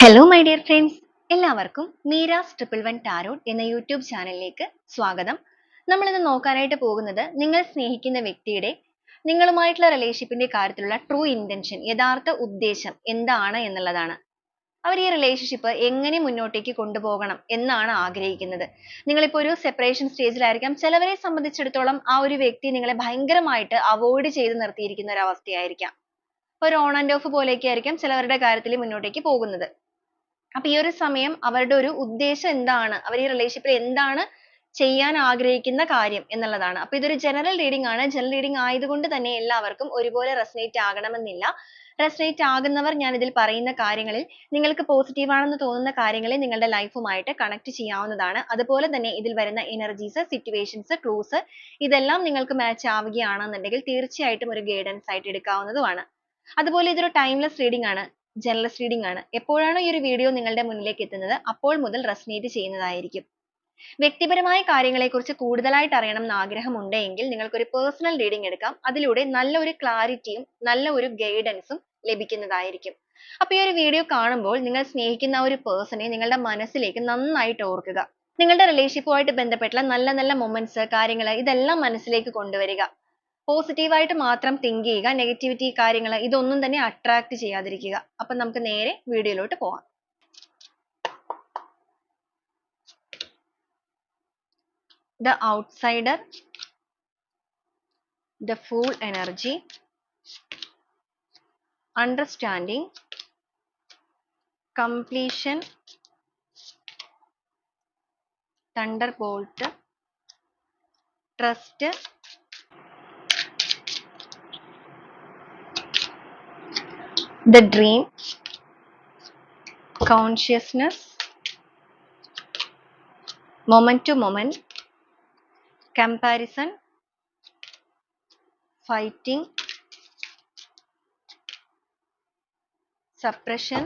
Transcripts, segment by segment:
Hello my dear friends, എല്ലാവർക്കും Meera's 111 tarot എന്ന YouTube ചാനലിലേക്ക് സ്വാഗതം. നമ്മൾ ഇന്ന് നോക്കാനായിട്ട് പോകുന്നത് നിങ്ങൾ സ്നേഹിക്കുന്ന വ്യക്തിയുടെ നിങ്ങളുമായിട്ടുള്ള റിലേഷൻഷിപ്പിന്റെ കാര്യത്തിലുള്ള ട്രൂ ഇന്റൻഷൻ, യഥാർത്ഥ ഉദ്ദേശം എന്താണ് എന്നുള്ളതാണ്. അവർ ഈ റിലേഷൻഷിപ്പ് എങ്ങനെ മുന്നോട്ടേക്ക് കൊണ്ടുപോകണം എന്നാണ് ആഗ്രഹിക്കുന്നത്. നിങ്ങളിപ്പോൾ ഒരു സെപ്പറേഷൻ സ്റ്റേജിലായിരിക്കാം. ചിലവരെ സംബന്ധിച്ചിടത്തോളം ആ ഒരു വ്യക്തി നിങ്ങളെ ഭയങ്കരമായിട്ട് അവോയ്ഡ് ചെയ്ത് നിർത്തിയിരിക്കുന്ന ഒരു അവസ്ഥയായിരിക്കാം. ഒരു ഓൺ ആൻഡ് ഓഫ് പോലെയൊക്കെ ആയിരിക്കാം ചിലവരുടെ കാര്യത്തിൽ മുന്നോട്ടേക്ക് പോകുന്നത്. അപ്പൊ ഈ ഒരു സമയം അവരുടെ ഒരു ഉദ്ദേശം എന്താണ്, അവർ ഈ റിലേഷൻഷിപ്പിൽ എന്താണ് ചെയ്യാൻ ആഗ്രഹിക്കുന്ന കാര്യം എന്നുള്ളതാണ്. അപ്പൊ ഇതൊരു ജനറൽ റീഡിംഗ് ആണ്. ജനറൽ റീഡിംഗ് ആയതുകൊണ്ട് തന്നെ എല്ലാവർക്കും ഒരുപോലെ റെസനേറ്റ് ആകണമെന്നില്ല. റെസനേറ്റ് ആകുന്നവർ ഞാൻ ഇതിൽ പറയുന്ന കാര്യങ്ങളിൽ നിങ്ങൾക്ക് പോസിറ്റീവ് ആണെന്ന് തോന്നുന്ന കാര്യങ്ങളെ നിങ്ങളുടെ ലൈഫുമായിട്ട് കണക്ട് ചെയ്യാവുന്നതാണ്. അതുപോലെ തന്നെ ഇതിൽ വരുന്ന എനർജീസ്, സിറ്റുവേഷൻസ്, ക്ലൂസ് ഇതെല്ലാം നിങ്ങൾക്ക് മാച്ച് ആവുകയാണെന്നുണ്ടെങ്കിൽ തീർച്ചയായിട്ടും ഒരു ഗൈഡൻസ് ആയിട്ട് എടുക്കാവുന്നതുമാണ്. അതുപോലെ ഇതൊരു ടൈംലെസ് റീഡിംഗ് ആണ്, ജനറൽ റീഡിംഗ് ആണ്. എപ്പോഴാണോ ഈ ഒരു വീഡിയോ നിങ്ങളുടെ മുന്നിലേക്ക് എത്തുന്നത് അപ്പോൾ മുതൽ റെസനേറ്റ് ചെയ്യുന്നതായിരിക്കും. വ്യക്തിപരമായ കാര്യങ്ങളെക്കുറിച്ച് കൂടുതലായിട്ട് അറിയണം എന്ന് ആഗ്രഹമുണ്ടെങ്കിൽ നിങ്ങൾക്ക് ഒരു പേഴ്സണൽ റീഡിംഗ് എടുക്കാം. അതിലൂടെ നല്ല ഒരു ക്ലാരിറ്റിയും നല്ല ഒരു ഗൈഡൻസും ലഭിക്കുന്നതായിരിക്കും. അപ്പൊ ഈ ഒരു വീഡിയോ കാണുമ്പോൾ നിങ്ങൾ സ്നേഹിക്കുന്ന ആ ഒരു പേഴ്സണെ നിങ്ങളുടെ മനസ്സിലേക്ക് നന്നായിട്ട് ഓർക്കുക. നിങ്ങളുടെ റിലേഷൻഷിപ്പുമായിട്ട് ബന്ധപ്പെട്ടുള്ള നല്ല നല്ല മൊമെന്റ്സ്, കാര്യങ്ങൾ ഇതെല്ലാം മനസ്സിലേക്ക് കൊണ്ടുവരിക. പോസിറ്റീവ് ആയിട്ട് മാത്രം തിങ്ക് ചെയ്യുക. നെഗറ്റിവിറ്റി കാര്യങ്ങൾ ഇതൊന്നും തന്നെ അട്രാക്ട് ചെയ്യാതിരിക്കുക. അപ്പൊ നമുക്ക് നേരെ വീഡിയോയിലോട്ട് പോവാം. The outsider, the fool energy, understanding, completion, thunderbolt, trust, the dream, consciousness, moment to moment, comparison, fighting, suppression,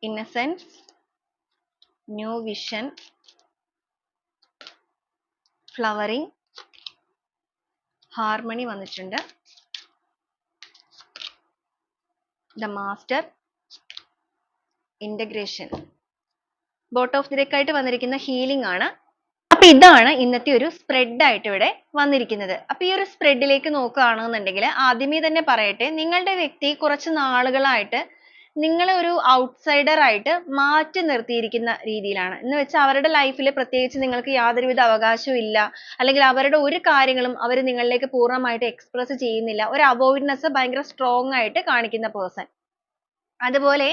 innocence, new vision, flowering, harmony വന്നിട്ടുണ്ട്. The master, integration. Boat of the deck ആയിട്ട് വന്നിരിക്കുന്ന healing ആണ്. അപ്പൊ ഇതാണ് ഇന്നത്തെ ഒരു spread ആയിട്ട് ഇവിടെ വന്നിരിക്കുന്നത്. അപ്പൊ ഈ ഒരു സ്പ്രെഡിലേക്ക് നോക്കുകയാണെന്നുണ്ടെങ്കിൽ ആദ്യമേ തന്നെ പറയട്ടെ, നിങ്ങളുടെ വ്യക്തി കുറച്ച് നാളുകളായിട്ട് നിങ്ങളെ ഒരു ഔട്ട്സൈഡർ ആയിട്ട് മാറ്റി നിർത്തിയിരിക്കുന്ന രീതിയിലാണ്. എന്ന് വെച്ചാൽ അവരുടെ ലൈഫിൽ പ്രത്യേകിച്ച് നിങ്ങൾക്ക് യാതൊരുവിധ അവകാശവും ഇല്ല, അല്ലെങ്കിൽ അവരുടെ ഒരു കാര്യങ്ങളും അവർ നിങ്ങളിലേക്ക് പൂർണ്ണമായിട്ട് എക്സ്പ്രസ് ചെയ്യുന്നില്ല. ഒരു അവോയ്ഡ്നെസ് ഭയങ്കര സ്ട്രോങ് ആയിട്ട് കാണിക്കുന്ന പേഴ്സൺ. അതുപോലെ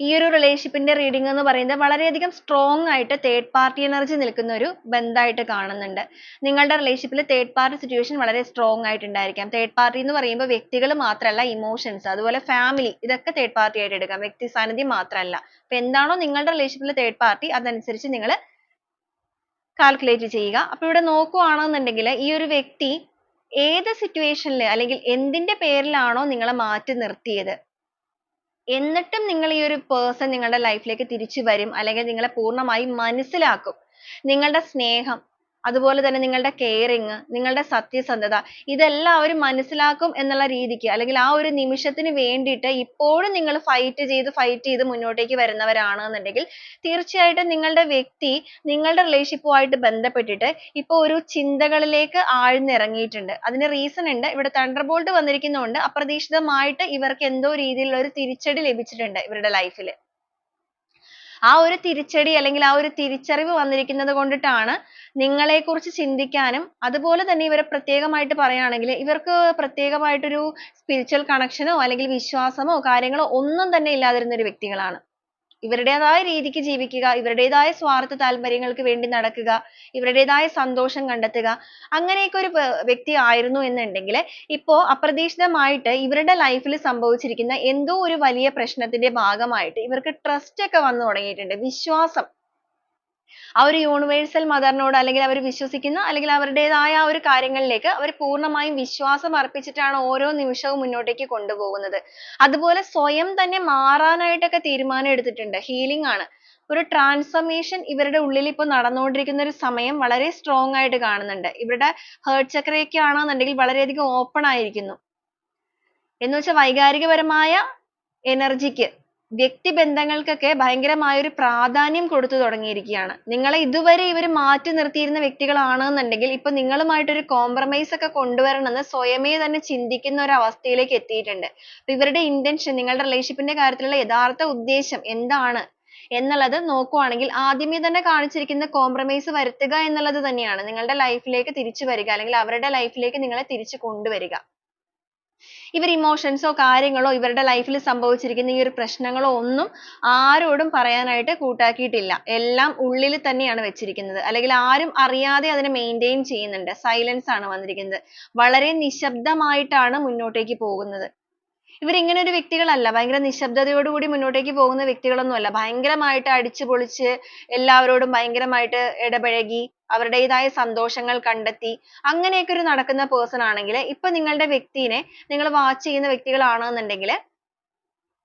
ഈ ഒരു റിലേഷൻഷിപ്പിന്റെ റീഡിംഗ് എന്ന് പറയുന്നത് വളരെയധികം സ്ട്രോങ് ആയിട്ട് തേർഡ് പാർട്ടി എനർജി നിൽക്കുന്ന ഒരു ബന്ധമായിട്ട് കാണുന്നുണ്ട്. നിങ്ങളുടെ റിലേഷൻഷിപ്പിൽ തേർഡ് പാർട്ടി സിറ്റുവേഷൻ വളരെ സ്ട്രോങ് ആയിട്ടുണ്ടായിരിക്കാം. തേർഡ് പാർട്ടി എന്ന് പറയുമ്പോൾ വ്യക്തികൾ മാത്രമല്ല, ഇമോഷൻസ്, അതുപോലെ ഫാമിലി, ഇതൊക്കെ തേർഡ് പാർട്ടി ആയിട്ട് എടുക്കാം. വ്യക്തി സാന്നിധ്യം മാത്രമല്ല. അപ്പൊ എന്താണോ നിങ്ങളുടെ റിലേഷൻഷിപ്പിൽ തേർഡ് പാർട്ടി അതനുസരിച്ച് നിങ്ങൾ കാൽക്കുലേറ്റ് ചെയ്യുക. അപ്പൊ ഇവിടെ നോക്കുകയാണെന്നുണ്ടെങ്കിൽ ഈ ഒരു വ്യക്തി ഏത് സിറ്റുവേഷനിൽ അല്ലെങ്കിൽ എന്തിന്റെ പേരിലാണോ നിങ്ങളെ മാറ്റി നിർത്തിയത്, എന്നിട്ടും നിങ്ങൾ ഈ ഒരു പേഴ്സൺ നിങ്ങളുടെ ലൈഫിലേക്ക് തിരിച്ചു വരും, അല്ലെങ്കിൽ നിങ്ങളെ പൂർണ്ണമായും മനസ്സിലാക്കും. നിങ്ങളുടെ സ്നേഹം, അതുപോലെ തന്നെ നിങ്ങളുടെ കെയറിങ്, നിങ്ങളുടെ സത്യസന്ധത ഇതെല്ലാം അവർ മനസ്സിലാക്കും എന്നുള്ള രീതിക്ക്, അല്ലെങ്കിൽ ആ ഒരു നിമിഷത്തിന് വേണ്ടിയിട്ട് ഇപ്പോഴും നിങ്ങൾ ഫൈറ്റ് ചെയ്ത് മുന്നോട്ടേക്ക് വരുന്നവരാണെന്നുണ്ടെങ്കിൽ തീർച്ചയായിട്ടും നിങ്ങളുടെ വ്യക്തി നിങ്ങളുടെ റിലേഷൻഷിപ്പുമായിട്ട് ബന്ധപ്പെട്ടിട്ട് ഇപ്പോൾ ഒരു ചിന്തകളിലേക്ക് ആഴ്ന്നിറങ്ങിയിട്ടുണ്ട്. അതിന് റീസൺ ഉണ്ട്. ഇവിടെ തണ്ടർബോൾട്ട് വന്നിരിക്കുന്നതുകൊണ്ട് അപ്രതീക്ഷിതമായിട്ട് ഇവർക്ക് എന്തോ രീതിയിലുള്ള ഒരു തിരിച്ചടി ലഭിച്ചിട്ടുണ്ട് ഇവരുടെ ലൈഫിൽ. ആ ഒരു തിരിച്ചടി അല്ലെങ്കിൽ ആ ഒരു തിരിച്ചറിവ് വന്നിരിക്കുന്നത് കൊണ്ടിട്ടാണ് നിങ്ങളെക്കുറിച്ച് ചിന്തിക്കാനും, അതുപോലെ തന്നെ ഇവരെ പ്രത്യേകമായിട്ട് പറയുകയാണെങ്കിൽ ഇവർക്ക് പ്രത്യേകമായിട്ടൊരു സ്പിരിച്വൽ കണക്ഷനോ അല്ലെങ്കിൽ വിശ്വാസമോ കാര്യങ്ങളോ ഒന്നും തന്നെ ഇല്ലാതിരുന്ന ഒരു വ്യക്തികളാണ്. ഇവരുടേതായ രീതിക്ക് ജീവിക്കുക, ഇവരുടേതായ സ്വാർത്ഥ താല്പര്യങ്ങൾക്ക് വേണ്ടി നടക്കുക, ഇവരുടേതായ സന്തോഷം കണ്ടെത്തുക, അങ്ങനെയൊക്കെ ഒരു വ്യക്തി ആയിരുന്നു എന്നുണ്ടെങ്കിൽ ഇപ്പോ അപ്രതീക്ഷിതമായിട്ട് ഇവരുടെ ലൈഫിൽ സംഭവിച്ചിരിക്കുന്ന എന്തോ ഒരു വലിയ പ്രശ്നത്തിന്റെ ഭാഗമായിട്ട് ഇവർക്ക് ട്രസ്റ്റ് ഒക്കെ വന്നു തുടങ്ങിയിട്ടുണ്ട്. വിശ്വാസം, ആ ഒരു യൂണിവേഴ്സൽ മദറിനോട്, അല്ലെങ്കിൽ അവർ വിശ്വസിക്കുന്ന അല്ലെങ്കിൽ അവരുടേതായ ആ ഒരു കാര്യങ്ങളിലേക്ക് അവർ പൂർണ്ണമായും വിശ്വാസം അർപ്പിച്ചിട്ടാണ് ഓരോ നിമിഷവും മുന്നോട്ടേക്ക് കൊണ്ടുപോകുന്നത്. അതുപോലെ സ്വയം തന്നെ മാറാനായിട്ടൊക്കെ തീരുമാനം എടുത്തിട്ടുണ്ട്. ഹീലിംഗ് ആണ്. ഒരു ട്രാൻസ്ഫർമേഷൻ ഇവരുടെ ഉള്ളിൽ ഇപ്പോൾ നടന്നുകൊണ്ടിരിക്കുന്ന ഒരു സമയം വളരെ സ്ട്രോങ് ആയിട്ട് കാണുന്നുണ്ട്. ഇവരുടെ ഹേർട്ട് ചക്രയൊക്കെ ആണെന്നുണ്ടെങ്കിൽ വളരെയധികം ഓപ്പൺ ആയിരിക്കുന്നു. എന്ന് വെച്ചാൽ വൈകാരികപരമായ എനർജിക്ക്, വ്യക്തിബന്ധങ്ങൾക്കൊക്കെ ഭയങ്കരമായ ഒരു പ്രാധാന്യം കൊടുത്തു തുടങ്ങിയിരിക്കുകയാണ്. നിങ്ങളെ ഇതുവരെ ഇവർ മാറ്റി നിർത്തിയിരുന്ന വ്യക്തികളാണെന്നുണ്ടെങ്കിൽ ഇപ്പൊ നിങ്ങളുമായിട്ട് ഒരു കോംപ്രമൈസ് ഒക്കെ കൊണ്ടുവരണമെന്ന് സ്വയമേ തന്നെ ചിന്തിക്കുന്ന ഒരു അവസ്ഥയിലേക്ക് എത്തിയിട്ടുണ്ട്. അപ്പൊ ഇവരുടെ ഇന്റൻഷൻ, നിങ്ങളുടെ റിലേഷൻഷിപ്പിന്റെ കാര്യത്തിലുള്ള യഥാർത്ഥ ഉദ്ദേശം എന്താണ് എന്നുള്ളത് നോക്കുവാണെങ്കിൽ ആദ്യമേ തന്നെ കാണിച്ചിരിക്കുന്ന കോംപ്രമൈസ് വരുത്തുക എന്നുള്ളത് തന്നെയാണ്. നിങ്ങളുടെ ലൈഫിലേക്ക് തിരിച്ചു വരിക, അല്ലെങ്കിൽ അവരുടെ ലൈഫിലേക്ക് നിങ്ങളെ തിരിച്ചു കൊണ്ടുവരിക. ഇവർ ഇമോഷൻസോ കാര്യങ്ങളോ ഇവരുടെ ലൈഫിൽ സംഭവിച്ചിരിക്കുന്ന ഈ ഒരു പ്രശ്നങ്ങളോ ഒന്നും ആരോടും പറയാനായിട്ട് കൂട്ടാക്കിയിട്ടില്ല. എല്ലാം ഉള്ളിൽ തന്നെയാണ് വെച്ചിരിക്കുന്നത്. അല്ലെങ്കിൽ ആരും അറിയാതെ അതിനെ മെയിൻറ്റെയിൻ ചെയ്യുന്നുണ്ട്. സൈലൻസ് ആണ് വന്നിരിക്കുന്നത്. വളരെ നിശബ്ദമായിട്ടാണ് മുന്നോട്ടേക്ക് പോകുന്നത്. ഇവർ ഇങ്ങനെ ഒരു വ്യക്തികളല്ല. ഭയങ്കര നിശബ്ദതയോടുകൂടി മുന്നോട്ടേക്ക് പോകുന്ന വ്യക്തികളൊന്നുമല്ല. ഭയങ്കരമായിട്ട് അടിച്ചു പൊളിച്ച് എല്ലാവരോടും ഭയങ്കരമായിട്ട് ഇടപഴകി അവരുടേതായ സന്തോഷങ്ങൾ കണ്ടെത്തി അങ്ങനെയൊക്കെ ഒരു നടക്കുന്ന person ആണെങ്കിൽ ഇപ്പൊ നിങ്ങളുടെ വ്യക്തിനെ നിങ്ങൾ വാച്ച് ചെയ്യുന്ന വ്യക്തികളാണെന്നുണ്ടെങ്കിൽ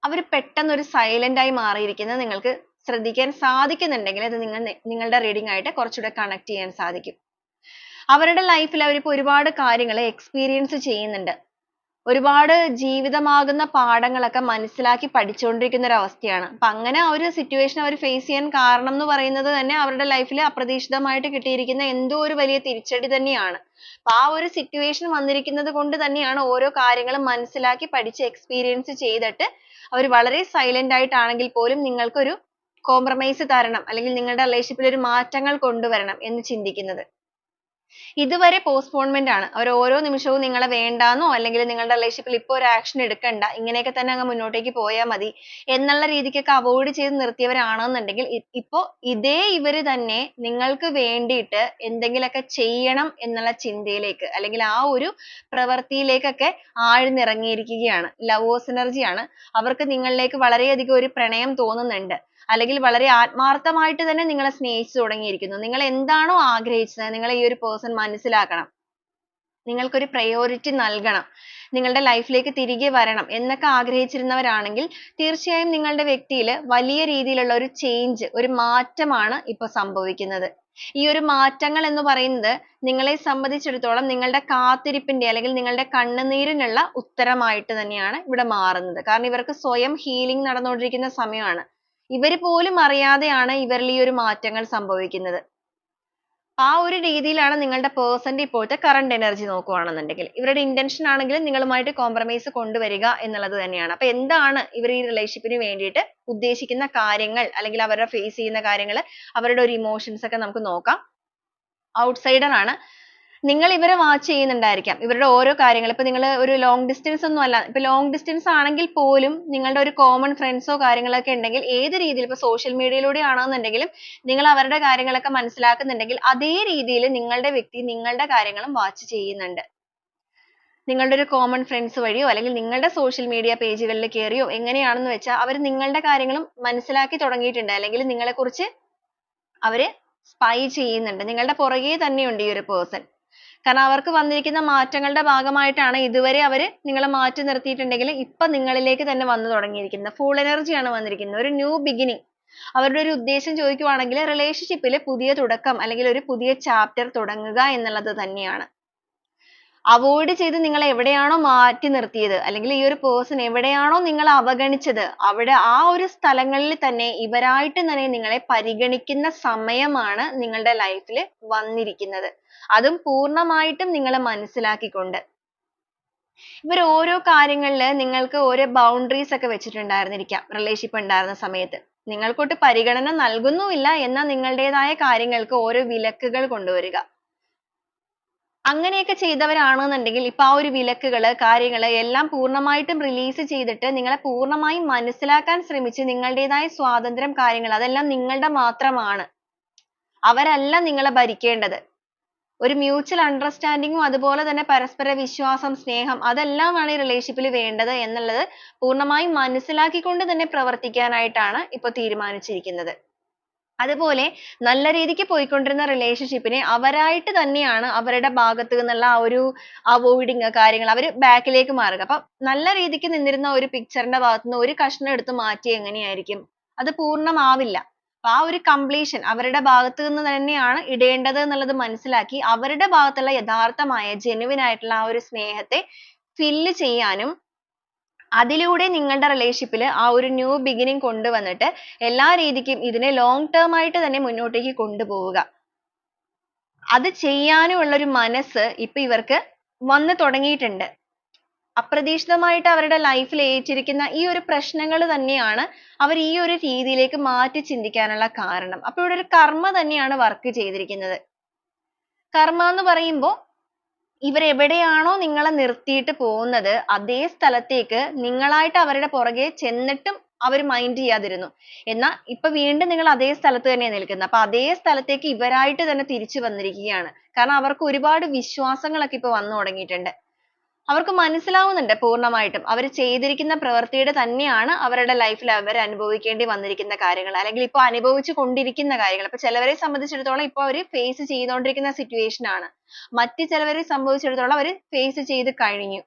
അവർ പെട്ടെന്ന് ഒരു സൈലന്റ് ആയി മാറിയിരിക്കുന്നത് നിങ്ങൾക്ക് ശ്രദ്ധിക്കാൻ സാധിക്കുന്നുണ്ടെങ്കിൽ അത് നിങ്ങളുടെ റീഡിംഗ് ആയിട്ട് കുറച്ചുകൂടെ കണക്ട് ചെയ്യാൻ സാധിക്കും. അവരുടെ ലൈഫിൽ അവരിപ്പോ ഒരുപാട് കാര്യങ്ങൾ എക്സ്പീരിയൻസ് ചെയ്യുന്നുണ്ട്. ഒരുപാട് ജീവിതമാകുന്ന പാഠങ്ങളൊക്കെ മനസ്സിലാക്കി പഠിച്ചുകൊണ്ടിരിക്കുന്ന ഒരു അവസ്ഥയാണ്. അപ്പൊ അങ്ങനെ ആ ഒരു സിറ്റുവേഷൻ അവർ ഫേസ് ചെയ്യാൻ കാരണം എന്ന് പറയുന്നത് തന്നെ അവരുടെ ലൈഫിൽ അപ്രതീക്ഷിതമായിട്ട് കിട്ടിയിരിക്കുന്ന എന്തോ ഒരു വലിയ തിരിച്ചടി തന്നെയാണ്. അപ്പൊ ആ ഒരു സിറ്റുവേഷൻ വന്നിരിക്കുന്നത് കൊണ്ട് തന്നെയാണ് ഓരോ കാര്യങ്ങളും മനസ്സിലാക്കി പഠിച്ച് എക്സ്പീരിയൻസ് ചെയ്തിട്ട് അവർ വളരെ സൈലന്റ് ആയിട്ടാണെങ്കിൽ പോലും നിങ്ങൾക്കൊരു കോംപ്രമൈസ് തരണം, അല്ലെങ്കിൽ നിങ്ങളുടെ റിലേഷൻഷിപ്പിൽ ഒരു മാറ്റങ്ങൾ കൊണ്ടുവരണം എന്ന് ചിന്തിക്കുന്നത്. ഇതുവരെ postponement ആണ്. അവർ ഓരോ നിമിഷവും നിങ്ങളെ വേണ്ടാന്നോ അല്ലെങ്കിൽ നിങ്ങളുടെ റിലേഷൻഷിപ്പിൽ ഇപ്പൊ ഒരു ആക്ഷൻ എടുക്കണ്ട, ഇങ്ങനെയൊക്കെ തന്നെ അങ്ങ് മുന്നോട്ടേക്ക് പോയാൽ മതി എന്നുള്ള രീതിക്കൊക്കെ അവോയ്ഡ് ചെയ്ത് നിർത്തിയവരാണെന്നുണ്ടെങ്കിൽ ഇപ്പോ ഇതേ ഇവര് തന്നെ നിങ്ങൾക്ക് വേണ്ടിയിട്ട് എന്തെങ്കിലുമൊക്കെ ചെയ്യണം എന്നുള്ള ചിന്തയിലേക്ക് അല്ലെങ്കിൽ ആ ഒരു പ്രവൃത്തിയിലേക്കൊക്കെ ആഴ്ന്നിറങ്ങിയിരിക്കുകയാണ്. ലവേഴ്സ് എനർജി ആണ്. അവർക്ക് നിങ്ങളിലേക്ക് വളരെയധികം ഒരു പ്രണയം തോന്നുന്നുണ്ട്. അല്ലെങ്കിൽ വളരെ ആത്മാർത്ഥമായിട്ട് തന്നെ നിങ്ങളെ സ്നേഹിച്ചു തുടങ്ങിയിരിക്കുന്നു. നിങ്ങൾ എന്താണോ ആഗ്രഹിച്ചത്, നിങ്ങളെ ഈ ഒരു person മനസ്സിലാക്കണം, നിങ്ങൾക്കൊരു priority നൽകണം, നിങ്ങളുടെ ലൈഫിലേക്ക് തിരികെ വരണം എന്നൊക്കെ ആഗ്രഹിച്ചിരുന്നവരാണെങ്കിൽ തീർച്ചയായും നിങ്ങളുടെ വ്യക്തിയിൽ വലിയ രീതിയിലുള്ള ഒരു ചേഞ്ച്, ഒരു മാറ്റമാണ് ഇപ്പൊ സംഭവിക്കുന്നത്. ഈ ഒരു മാറ്റങ്ങൾ എന്ന് പറയുന്നത് നിങ്ങളെ സംബന്ധിച്ചിടത്തോളം നിങ്ങളുടെ കാത്തിരിപ്പിന്റെ അല്ലെങ്കിൽ നിങ്ങളുടെ കണ്ണുനീരിനുള്ള ഉത്തരമായിട്ട് തന്നെയാണ് ഇവിടെ മാറുന്നത്. കാരണം ഇവർക്ക് സ്വയം ഹീലിംഗ് നടന്നുകൊണ്ടിരിക്കുന്ന സമയമാണ്. ഇവര് പോലും അറിയാതെയാണ് ഇവരിൽ ഈ ഒരു മാറ്റങ്ങൾ സംഭവിക്കുന്നത്. ആ ഒരു രീതിയിലാണ് നിങ്ങളുടെ പേഴ്സന്റെ ഇപ്പോഴത്തെ കറന്റ് എനർജി നോക്കുകയാണെന്നുണ്ടെങ്കിൽ. ഇവരുടെ ഇന്റൻഷൻ ആണെങ്കിലും നിങ്ങളുമായിട്ട് കോംപ്രമൈസ് കൊണ്ടുവരിക എന്നുള്ളത് തന്നെയാണ്. അപ്പൊ എന്താണ് ഇവർ ഈ റിലേഷൻഷിപ്പിന് വേണ്ടിയിട്ട് ഉദ്ദേശിക്കുന്ന കാര്യങ്ങൾ, അല്ലെങ്കിൽ അവരുടെ ഫേസ് ചെയ്യുന്ന കാര്യങ്ങൾ, അവരുടെ ഒരു ഇമോഷൻസ് ഒക്കെ നമുക്ക് നോക്കാം. ഔട്ട്സൈഡർ ആണ്. നിങ്ങൾ ഇവരെ വാച്ച് ചെയ്യുന്നുണ്ടായിരിക്കാം. ഇവരുടെ ഓരോ കാര്യങ്ങൾ, ഇപ്പൊ നിങ്ങൾ ഒരു ലോങ് ഡിസ്റ്റൻസ് ഒന്നും അല്ല, ഇപ്പൊ ലോങ് ഡിസ്റ്റൻസ് ആണെങ്കിൽ പോലും നിങ്ങളുടെ ഒരു കോമൺ ഫ്രണ്ട്സോ കാര്യങ്ങളൊക്കെ ഉണ്ടെങ്കിൽ ഏത് രീതിയിൽ, ഇപ്പൊ സോഷ്യൽ മീഡിയയിലൂടെ ആണെന്നുണ്ടെങ്കിലും നിങ്ങൾ അവരുടെ കാര്യങ്ങളൊക്കെ മനസ്സിലാക്കുന്നുണ്ടെങ്കിൽ അതേ രീതിയിൽ നിങ്ങളുടെ വ്യക്തി നിങ്ങളുടെ കാര്യങ്ങളും വാച്ച് ചെയ്യുന്നുണ്ട്. നിങ്ങളുടെ ഒരു കോമൺ ഫ്രണ്ട്സ് വഴിയോ അല്ലെങ്കിൽ നിങ്ങളുടെ സോഷ്യൽ മീഡിയ പേജുകളിൽ കയറിയോ എങ്ങനെയാണെന്ന് വെച്ചാൽ അവർ നിങ്ങളുടെ കാര്യങ്ങളും മനസ്സിലാക്കി തുടങ്ങിയിട്ടുണ്ട്. അല്ലെങ്കിൽ നിങ്ങളെക്കുറിച്ച് അവര് സ്പൈ ചെയ്യുന്നുണ്ട്. നിങ്ങളുടെ പുറകെ തന്നെയുണ്ട് ഈ ഒരു person. കാരണം അവർക്ക് വന്നിരിക്കുന്ന മാറ്റങ്ങളുടെ ഭാഗമായിട്ടാണ് ഇതുവരെ അവര് നിങ്ങളെ മാറ്റി നിർത്തിയിട്ടുണ്ടെങ്കിൽ ഇപ്പൊ നിങ്ങളിലേക്ക് തന്നെ വന്നു തുടങ്ങിയിരിക്കുന്നത്. ഫുൾ എനർജി ആണ് വന്നിരിക്കുന്നത്. ഒരു ന്യൂ ബിഗിനിങ്. അവരുടെ ഒരു ഉദ്ദേശം ചോദിക്കുവാണെങ്കിൽ റിലേഷൻഷിപ്പിൽ പുതിയ തുടക്കം അല്ലെങ്കിൽ ഒരു പുതിയ ചാപ്റ്റർ തുടങ്ങുക എന്നുള്ളത് തന്നെയാണ്. അവോയ്ഡ് ചെയ്ത് നിങ്ങളെ എവിടെയാണോ മാറ്റി നിർത്തിയത്, അല്ലെങ്കിൽ ഈ ഒരു person എവിടെയാണോ നിങ്ങളെ അവഗണിച്ചത്, അവിടെ ആ ഒരു സ്ഥലങ്ങളിൽ തന്നെ ഇവരായിട്ട് തന്നെ നിങ്ങളെ പരിഗണിക്കുന്ന സമയമാണ് നിങ്ങളുടെ ലൈഫിൽ വന്നിരിക്കുന്നത്. അതും പൂർണ്ണമായിട്ടും നിങ്ങളെ മനസ്സിലാക്കിക്കൊണ്ട്. ഇവർ ഓരോ കാര്യങ്ങളിൽ നിങ്ങൾക്ക് ഓരോ ബൗണ്ടറീസ് ഒക്കെ വെച്ചിട്ടുണ്ടായിരുന്നിരിക്കാം റിലേഷൻഷിപ്പ് ഉണ്ടായിരുന്ന സമയത്ത്. നിങ്ങൾക്കൊട്ട് പരിഗണന നൽകുന്നുമില്ല, എന്നാൽ നിങ്ങളുടേതായ കാര്യങ്ങൾക്ക് ഓരോ വിലക്കുകൾ കൊണ്ടുവരിക. അങ്ങനെയൊക്കെ ചെയ്തവരാണെന്നുണ്ടെങ്കിൽ ഇപ്പൊ ആ ഒരു വിലക്കുകള് കാര്യങ്ങള് എല്ലാം പൂർണ്ണമായിട്ടും റിലീസ് ചെയ്തിട്ട് നിങ്ങളെ പൂർണ്ണമായും മനസ്സിലാക്കാൻ ശ്രമിച്ച് നിങ്ങളുടേതായ സ്വാതന്ത്ര്യം കാര്യങ്ങൾ അതെല്ലാം നിങ്ങളുടെ മാത്രമാണ്. അവരല്ല നിങ്ങളെ ഭരിക്കേണ്ടത്. ഒരു മ്യൂച്വൽ അണ്ടർസ്റ്റാൻഡിങ്ങും അതുപോലെ തന്നെ പരസ്പര വിശ്വാസം, സ്നേഹം അതെല്ലാമാണ് ഈ റിലേഷൻഷിപ്പിൽ വേണ്ടത് എന്നുള്ളത് പൂർണ്ണമായും മനസ്സിലാക്കിക്കൊണ്ട് തന്നെ പ്രവർത്തിക്കാനായിട്ടാണ് ഇപ്പൊ തീരുമാനിച്ചിരിക്കുന്നത്. അതുപോലെ നല്ല രീതിക്ക് പോയിക്കൊണ്ടിരുന്ന റിലേഷൻഷിപ്പിനെ അവരായിട്ട് തന്നെയാണ് അവരുടെ ഭാഗത്ത് നിന്നുള്ള ആ ഒരു അവോയ്ഡിങ് കാര്യങ്ങൾ അവർ ബാക്കിലേക്ക് മാറുക. അപ്പൊ നല്ല രീതിക്ക് നിന്നിരുന്ന ഒരു പിക്ചറിന്റെ ഭാഗത്ത് നിന്ന് ഒരു കഷ്ണം എടുത്ത് മാറ്റി എങ്ങനെയായിരിക്കും? അത് പൂർണ്ണമാവില്ല. അപ്പൊ ആ ഒരു കംപ്ലീഷൻ അവരുടെ ഭാഗത്ത് നിന്ന് തന്നെയാണ് ഇടേണ്ടത് എന്നുള്ളത് മനസ്സിലാക്കി അവരുടെ ഭാഗത്തുള്ള യഥാർത്ഥമായ ജെനുവിൻ ആയിട്ടുള്ള ആ ഒരു സ്നേഹത്തെ ഫില്ല് ചെയ്യാനും അതിലൂടെ നിങ്ങളുടെ റിലേഷൻഷിപ്പിൽ ആ ഒരു ന്യൂ ബിഗിനിങ് കൊണ്ടുവന്നിട്ട് എല്ലാ രീതിക്കും ഇതിനെ ലോങ് ടേം ആയിട്ട് തന്നെ മുന്നോട്ടേക്ക് കൊണ്ടുപോവുക. അത് ചെയ്യാനുള്ള ഒരു മനസ്സ് ഇപ്പൊ ഇവർക്ക് വന്നു തുടങ്ങിയിട്ടുണ്ട്. അപ്രതീക്ഷിതമായിട്ട് അവരുടെ ലൈഫിൽ ഏറ്റിരിക്കുന്ന ഈ ഒരു പ്രശ്നങ്ങൾ തന്നെയാണ് അവർ ഈ ഒരു രീതിയിലേക്ക് മാറ്റി ചിന്തിക്കാനുള്ള കാരണം. അപ്പൊ ഇവിടെ ഒരു കർമ്മ തന്നെയാണ് വർക്ക് ചെയ്തിരിക്കുന്നത്. കർമ്മ എന്ന് പറയുമ്പോൾ ഇവരെവിടെയാണോ നിങ്ങളെ നിർത്തിയിട്ട് പോകുന്നത് അതേ സ്ഥലത്തേക്ക് നിങ്ങളായിട്ട് അവരുടെ പുറകെ ചെന്നിട്ടും അവർ മൈൻഡ് ചെയ്യാതിരുന്നു. എന്നാൽ ഇപ്പൊ വീണ്ടും നിങ്ങൾ അതേ സ്ഥലത്ത് തന്നെയാണ് നിൽക്കുന്നത്. അപ്പൊ അതേ സ്ഥലത്തേക്ക് ഇവരായിട്ട് തന്നെ തിരിച്ചു വന്നിരിക്കുകയാണ്. കാരണം അവർക്ക് ഒരുപാട് വിശ്വാസങ്ങളൊക്കെ ഇപ്പൊ വന്നു തുടങ്ങിയിട്ടുണ്ട്. അവർക്ക് മനസ്സിലാവുന്നുണ്ട് പൂർണ്ണമായിട്ടും അവർ ചെയ്തിരിക്കുന്ന പ്രവൃത്തിയുടെ തന്നെയാണ് അവരുടെ ലൈഫിൽ അവർ അനുഭവിക്കേണ്ടി വന്നിരിക്കുന്ന കാര്യങ്ങൾ, അല്ലെങ്കിൽ ഇപ്പൊ അനുഭവിച്ചു കൊണ്ടിരിക്കുന്ന കാര്യങ്ങൾ. ഇപ്പൊ ചിലവരെ സംബന്ധിച്ചിടത്തോളം ഇപ്പൊ അവർ ഫേസ് ചെയ്തുകൊണ്ടിരിക്കുന്ന സിറ്റുവേഷൻ ആണ്. മറ്റു ചിലവരെ സംബന്ധിച്ചിടത്തോളം അവർ ഫേസ് ചെയ്ത് കഴിഞ്ഞു.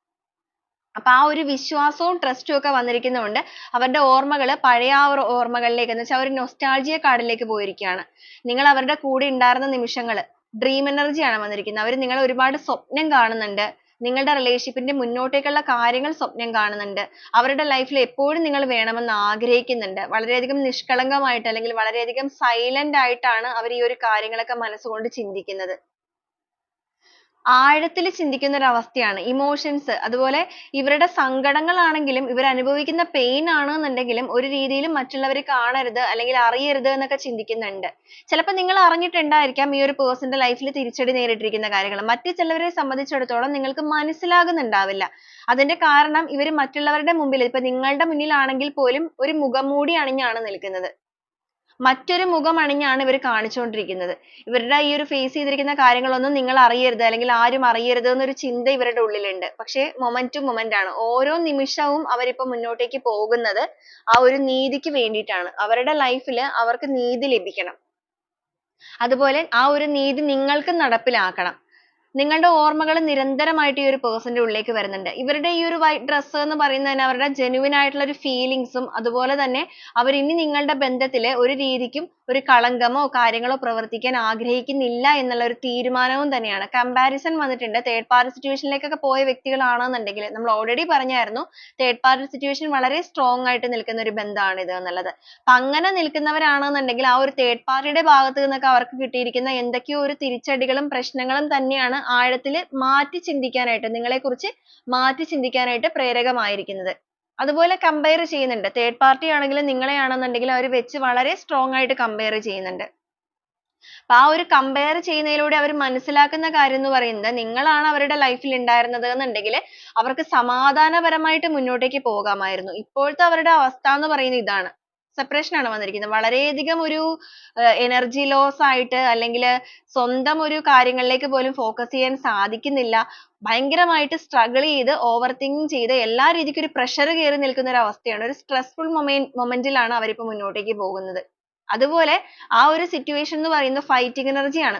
അപ്പൊ ആ ഒരു വിശ്വാസവും ട്രസ്റ്റും ഒക്കെ വന്നിരിക്കുന്നതുകൊണ്ട് അവരുടെ ഓർമ്മകൾ പഴയ ആ ഒരു ഓർമ്മകളിലേക്ക്, എന്ന് വെച്ചാൽ ഒരു നൊസ്റ്റാൾജിയ കാർഡിലേക്ക് പോയിരിക്കുകയാണ്. നിങ്ങൾ അവരുടെ കൂടെ ഉണ്ടായിരുന്ന നിമിഷങ്ങൾ, ഡ്രീം എനർജി ആണ് വന്നിരിക്കുന്നത്. അവർ നിങ്ങളെ ഒരുപാട് സ്വപ്നം കാണുന്നുണ്ട്. നിങ്ങളുടെ റിലേഷൻഷിപ്പിന്റെ മുന്നോട്ടേക്കുള്ള കാര്യങ്ങൾ സ്വപ്നം കാണുന്നുണ്ട്. അവരുടെ ലൈഫിൽ എപ്പോഴും നിങ്ങൾ വേണമെന്ന് ആഗ്രഹിക്കുന്നുണ്ട്. വളരെയധികം നിഷ്കളങ്കമായിട്ട് അല്ലെങ്കിൽ വളരെയധികം സൈലന്റ് ആയിട്ടാണ് അവർ ഈ ഒരു കാര്യങ്ങളൊക്കെ മനസ്സുകൊണ്ട് ചിന്തിക്കുന്നത്. ആഴത്തിൽ ചിന്തിക്കുന്ന ഒരു അവസ്ഥയാണ്. ഇമോഷൻസ്, അതുപോലെ ഇവരുടെ സങ്കടങ്ങളാണെങ്കിലും ഇവർ അനുഭവിക്കുന്ന പെയിൻ ആണെന്നുണ്ടെങ്കിലും ഒരു രീതിയിലും മറ്റുള്ളവർ കാണരുത് അല്ലെങ്കിൽ അറിയരുത് എന്നൊക്കെ ചിന്തിക്കുന്നുണ്ട്. ചിലപ്പോൾ നിങ്ങൾ അറിഞ്ഞിട്ടുണ്ടായിരിക്കാം ഈ ഒരു പേഴ്സന്റെ ലൈഫിൽ തിരിച്ചടി നേരിട്ടിരിക്കുന്ന കാര്യങ്ങൾ. മറ്റു ചിലവരെ സംബന്ധിച്ചിടത്തോളം നിങ്ങൾക്ക് മനസ്സിലാകുന്നുണ്ടാവില്ല. അതിന്റെ കാരണം ഇവർ മറ്റുള്ളവരുടെ മുമ്പിൽ, ഇപ്പൊ നിങ്ങളുടെ മുന്നിലാണെങ്കിൽ പോലും ഒരു മുഖംമൂടി അണിഞ്ഞാണ് നിൽക്കുന്നത്. മറ്റൊരു മുഖം അണിഞ്ഞാണ് ഇവർ കാണിച്ചുകൊണ്ടിരിക്കുന്നത്. ഇവരുടെ ഈ ഒരു ഫേസ് ചെയ്തിരിക്കുന്ന കാര്യങ്ങളൊന്നും നിങ്ങൾ അറിയരുത് അല്ലെങ്കിൽ ആരും അറിയരുത് എന്നൊരു ചിന്ത ഇവരുടെ ഉള്ളിലുണ്ട്. പക്ഷേ മൊമെന്റ് ടു മൊമെന്റ് ആണ്. ഓരോ നിമിഷവും അവരിപ്പോ മുന്നോട്ടേക്ക് പോകുന്നത് ആ ഒരു നീതിക്ക് വേണ്ടിയിട്ടാണ്. അവരുടെ ലൈഫിൽ അവർക്ക് നീതി ലഭിക്കണം. അതുപോലെ ആ ഒരു നീതി നിങ്ങൾക്ക് നടപ്പിലാക്കണം. നിങ്ങളുടെ ഓർമ്മകൾ നിരന്തരമായിട്ട് ഈ ഒരു പേഴ്സന്റെ ഉള്ളിലേക്ക് വരുന്നുണ്ട്. ഇവരുടെ ഈ ഒരു വൈറ്റ് ഡ്രസ്സ് എന്ന് പറയുന്നത് തന്നെ അവരുടെ ജെന്യുവിൻ ആയിട്ടുള്ള ഒരു ഫീലിങ്സും, അതുപോലെ തന്നെ അവർ ഇനി നിങ്ങളുടെ ബന്ധത്തിൽ ഒരു രീതിക്കും ഒരു കളങ്കമോ കാര്യങ്ങളോ പ്രവർത്തിക്കാൻ ആഗ്രഹിക്കുന്നില്ല എന്നുള്ള ഒരു തീരുമാനവും തന്നെയാണ്. കമ്പാരിസൺ വന്നിട്ടുണ്ട്. തേർഡ് പാർട്ടി സിറ്റുവേഷനിലേക്കൊക്കെ പോയ വ്യക്തികളാണെന്നുണ്ടെങ്കിൽ നമ്മൾ ഓൾറെഡി പറഞ്ഞായിരുന്നു തേർഡ് പാർട്ടി സിറ്റുവേഷൻ വളരെ സ്ട്രോങ് ആയിട്ട് നിൽക്കുന്ന ഒരു ബന്ധമാണ് ഇത് എന്നുള്ളത്. അപ്പൊ അങ്ങനെ നിൽക്കുന്നവരാണെന്നുണ്ടെങ്കിൽ ആ ഒരു തേർഡ് പാർട്ടിയുടെ ഭാഗത്ത് നിന്നൊക്കെ അവർക്ക് കിട്ടിയിരിക്കുന്ന എന്തൊക്കെയോ ഒരു തിരിച്ചടികളും പ്രശ്നങ്ങളും തന്നെയാണ് ആഴത്തിൽ മാറ്റി ചിന്തിക്കാനായിട്ട്, നിങ്ങളെക്കുറിച്ച് മാറ്റി ചിന്തിക്കാനായിട്ട് പ്രേരകമായിരിക്കുന്നത്. അതുപോലെ കമ്പയർ ചെയ്യുന്നുണ്ട്. തേർഡ് പാർട്ടി ആണെങ്കിലും നിങ്ങളെയാണെന്നുണ്ടെങ്കിലും അവർ വെച്ച് വളരെ സ്ട്രോങ് ആയിട്ട് കമ്പയർ ചെയ്യുന്നുണ്ട്. അപ്പൊ ആ ഒരു കമ്പയർ ചെയ്യുന്നതിലൂടെ അവർ മനസ്സിലാക്കുന്ന കാര്യം എന്ന് പറയുന്നത് നിങ്ങളാണ് അവരുടെ ലൈഫിൽ ഉണ്ടായിരുന്നത് എന്നുണ്ടെങ്കിൽ അവർക്ക് സമാധാനപരമായിട്ട് മുന്നോട്ടേക്ക് പോകാമായിരുന്നു. ഇപ്പോഴത്തെ അവരുടെ അവസ്ഥ എന്ന് പറയുന്നത് ഇതാണ്. സെപ്പറേഷൻ ആണ് വന്നിരിക്കുന്നത്. വളരെയധികം ഒരു എനർജി ലോസ് ആയിട്ട് അല്ലെങ്കിൽ സ്വന്തം ഒരു കാര്യങ്ങളിലേക്ക് പോലും ഫോക്കസ് ചെയ്യാൻ സാധിക്കുന്നില്ല. ഭയങ്കരമായിട്ട് സ്ട്രഗിൾ ചെയ്ത് ഓവർ തിങ്കിങ് ചെയ്ത് എല്ലാ രീതിക്കും ഒരു പ്രഷർ കയറി നിൽക്കുന്ന ഒരു അവസ്ഥയാണ്. ഒരു സ്ട്രെസ്ഫുൾ മൊമെന്റിലാണ് അവരിപ്പോ മുന്നോട്ടേക്ക് പോകുന്നത്. അതുപോലെ ആ ഒരു സിറ്റുവേഷൻ എന്ന് പറയുന്നത് ഫൈറ്റിംഗ് എനർജി ആണ്.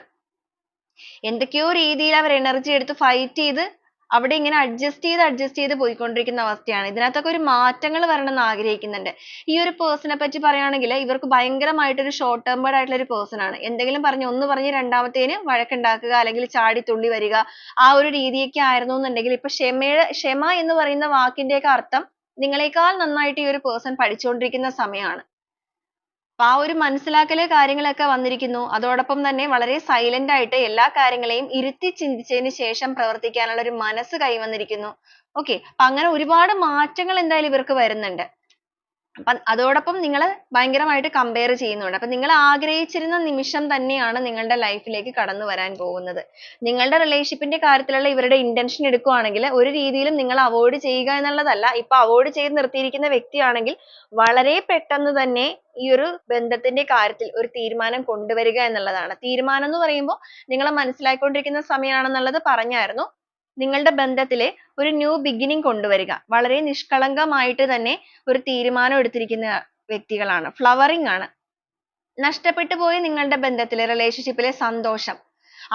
എന്തൊക്കെയോ രീതിയിൽ അവർ എനർജി എടുത്ത് ഫൈറ്റ് ചെയ്ത് അവിടെ ഇങ്ങനെ അഡ്ജസ്റ്റ് ചെയ്ത് പോയിക്കൊണ്ടിരിക്കുന്ന അവസ്ഥയാണ്. ഇതിനകത്തൊക്കെ ഒരു മാറ്റങ്ങൾ വരണം എന്ന് ആഗ്രഹിക്കുന്നുണ്ട്. ഈ ഒരു പേഴ്സണെ പറ്റി പറയുകയാണെങ്കിൽ ഇവർക്ക് ഭയങ്കരമായിട്ട് ഒരു ഷോർട്ട് ടെമ്പേർഡ് ആയിട്ടുള്ള ഒരു പേഴ്സൺ ആണ്. എന്തെങ്കിലും പറഞ്ഞ് ഒന്ന് പറഞ്ഞ് രണ്ടാമത്തേന് വഴക്കുണ്ടാക്കുക അല്ലെങ്കിൽ ചാടി തുള്ളി വരിക, ആ ഒരു രീതിയൊക്കെ ആയിരുന്നു എന്നുണ്ടെങ്കിൽ ഇപ്പൊ ക്ഷമ എന്ന് പറയുന്ന വാക്കിന്റെയൊക്കെ അർത്ഥം നിങ്ങളെക്കാൾ നന്നായിട്ട് ഈ ഒരു പേഴ്സൺ പഠിച്ചുകൊണ്ടിരിക്കുന്ന സമയമാണ്. അപ്പൊ ആ ഒരു മനസ്സിലാക്കല് കാര്യങ്ങളൊക്കെ വന്നിരിക്കുന്നു. അതോടൊപ്പം തന്നെ വളരെ സൈലന്റ് ആയിട്ട് എല്ലാ കാര്യങ്ങളെയും ഇരുത്തി ചിന്തിച്ചതിന് ശേഷം പ്രവർത്തിക്കാനുള്ള ഒരു മനസ്സ് കൈവന്നിരിക്കുന്നു. okay. അപ്പൊ അങ്ങനെ ഒരുപാട് മാറ്റങ്ങൾ എന്തായാലും ഇവർക്ക് വരുന്നുണ്ട്. അപ്പം അതോടൊപ്പം നിങ്ങൾ ഭയങ്കരമായിട്ട് കമ്പയർ ചെയ്യുന്നുണ്ട്. അപ്പം നിങ്ങൾ ആഗ്രഹിച്ചിരുന്ന നിമിഷം തന്നെയാണ് നിങ്ങളുടെ ലൈഫിലേക്ക് കടന്നു വരാൻ പോകുന്നത്. നിങ്ങളുടെ റിലേഷൻഷിപ്പിന്റെ കാര്യത്തിലുള്ള ഇവരുടെ ഇന്റൻഷൻ എടുക്കുകയാണെങ്കിൽ ഒരു രീതിയിലും നിങ്ങൾ അവോയ്ഡ് ചെയ്യുക എന്നുള്ളതല്ല. ഇപ്പൊ അവോയ്ഡ് ചെയ്ത് നിർത്തിയിരിക്കുന്ന വ്യക്തിയാണെങ്കിൽ വളരെ പെട്ടെന്ന് തന്നെ ഈ ഒരു ബന്ധത്തിന്റെ കാര്യത്തിൽ ഒരു തീരുമാനം കൊണ്ടുവരിക എന്നുള്ളതാണ്. തീരുമാനം എന്ന് പറയുമ്പോൾ നിങ്ങൾ മനസ്സിലാക്കിക്കൊണ്ടിരിക്കുന്ന സമയമാണെന്നുള്ളത് പറഞ്ഞായിരുന്നു. നിങ്ങളുടെ ബന്ധത്തിൽ ഒരു ന്യൂ ബിഗിനിങ് കൊണ്ടുവരിക, വളരെ നിഷ്കളങ്കമായിട്ട് തന്നെ ഒരു തീരുമാനം എടുത്തിരിക്കുന്ന വ്യക്തികളാണ്. ഫ്ലവറിംഗ് ആണ്. നഷ്ടപ്പെട്ടു പോയ നിങ്ങളുടെ ബന്ധത്തിലെ റിലേഷൻഷിപ്പിലെ സന്തോഷം,